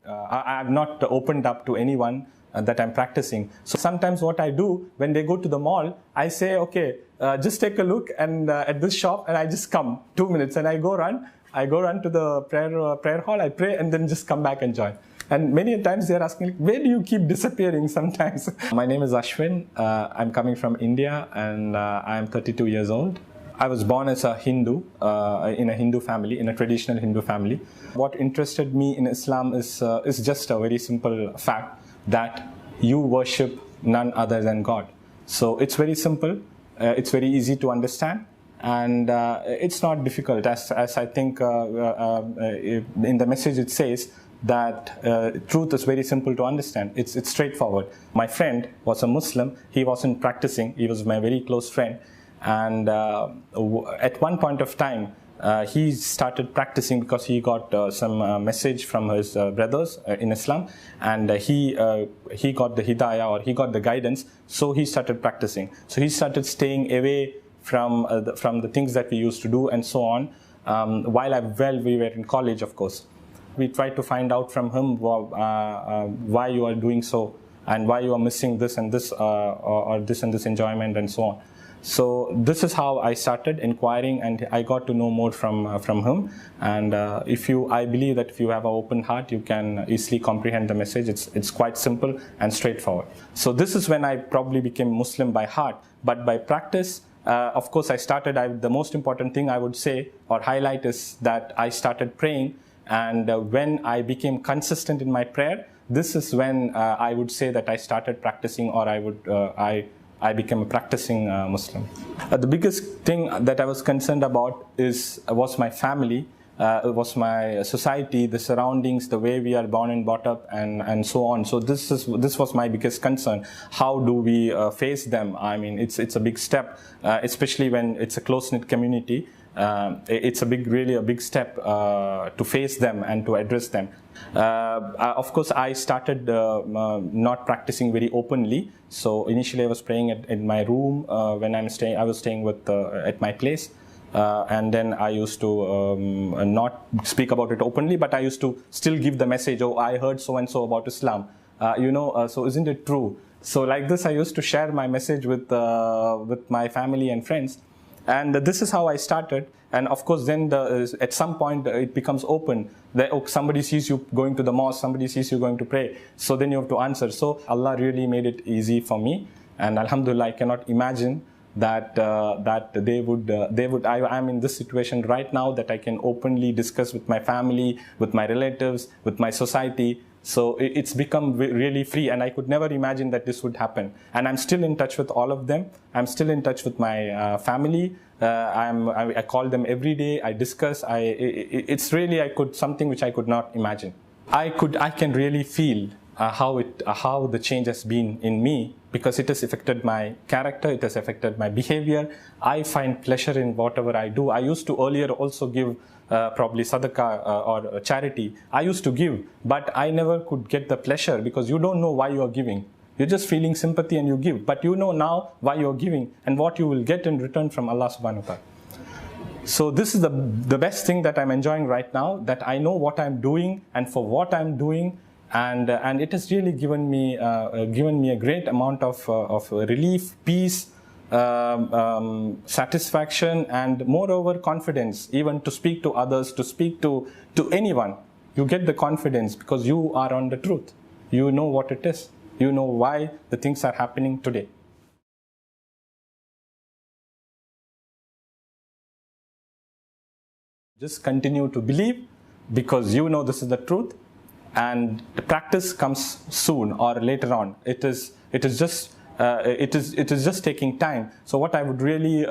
I've not opened up to anyone that I'm practicing. So sometimes what I do when they go to the mall, I say, okay, just take a look and at this shop, and I just come 2 minutes and I go run to the prayer hall, I pray, and then just come back and join. And many times they're asking, where do you keep disappearing sometimes? My name is Ashwin. I'm coming from India, and I'm 32 years old. I was born as a Hindu, in a Hindu family, in a traditional Hindu family. What interested me in Islam is just a very simple fact that you worship none other than God. So it's very simple, it's very easy to understand, and it's not difficult, as I think in the message it says that truth is very simple to understand. It's straightforward. My friend was a Muslim. He wasn't practicing. He was my very close friend, and at one point of time he started practicing because he got some message from his brothers in Islam, and he got the hidayah, or he got the guidance, so he started practicing. So he started staying away from the things that we used to do and so on, while we were in college, of course. We tried to find out from him why you are doing so, and why you are missing this and this, or this and this enjoyment and so on. So this is how I started inquiring, and I got to know more from him. And I believe that if you have an open heart, you can easily comprehend the message. It's quite simple and straightforward. So this is when I probably became Muslim by heart, but by practice. Of course, the most important thing I would say or highlight is that I started praying. And when I became consistent in my prayer, this is when I would say that I started practicing, or I became a practicing Muslim. The biggest thing that I was concerned about was my family, it was my society, the surroundings, the way we are born and brought up, and so on. So this was my biggest concern. How do we face them? I mean, it's a big step, especially when it's a close-knit community. It's really a big step to face them and to address them. Of course, I started not practicing very openly. So initially, I was praying in my room when I was staying at my place, and then I used to not speak about it openly, but I used to still give the message. Oh, I heard so and so about Islam. So isn't it true? So like this, I used to share my message with my family and friends. And this is how I started. And of course, then at some point it becomes open. Somebody sees you going to the mosque, somebody sees you going to pray. So then you have to answer. So Allah really made it easy for me. And Alhamdulillah, I cannot imagine that I'm in this situation right now, that I can openly discuss with my family, with my relatives, with my society. So it's become really free, and I could never imagine that this would happen. And I'm still in touch with all of them. I'm still in touch with my family. I call them every day. I discuss. It's really something which I could not imagine. I can really feel how the change has been in me, because it has affected my character. It has affected my behavior. I find pleasure in whatever I do. I used to earlier also give probably sadaqah or charity. I used to give, but I never could get the pleasure, because you don't know why you are giving. You're just feeling sympathy and you give, but you know now why you're giving and what you will get in return from Allah subhanahu wa ta'ala. So this is the best thing that I'm enjoying right now, that I know what I'm doing and for what I'm doing, and it has really given me a great amount of relief, peace, satisfaction, and moreover confidence, even to speak to others, to speak to anyone. You get the confidence because you are on the truth. You know what it is. You know why the things are happening today. Just continue to believe, because you know this is the truth, and the practice comes soon or later on. It is just taking time. So what I would really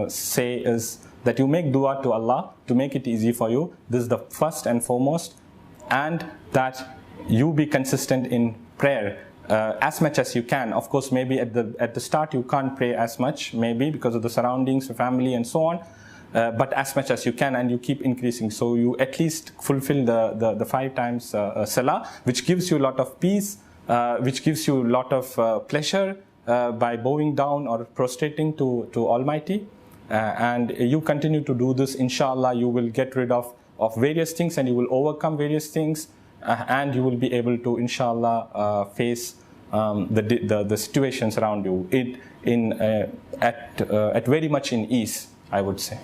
say is that you make dua to Allah to make it easy for you. This is the first and foremost, and that you be consistent in prayer as much as you can. Of course, maybe at the start you can't pray as much, maybe because of the surroundings, your family, and so on. But as much as you can, and you keep increasing. So you at least fulfill the 5 times salah, which gives you a lot of peace, which gives you a lot of pleasure by bowing down or prostrating to Almighty. And you continue to do this, inshallah, you will get rid of various things, and you will overcome various things. and you will be able to, inshallah, face the situations around you at very much in ease, I would say.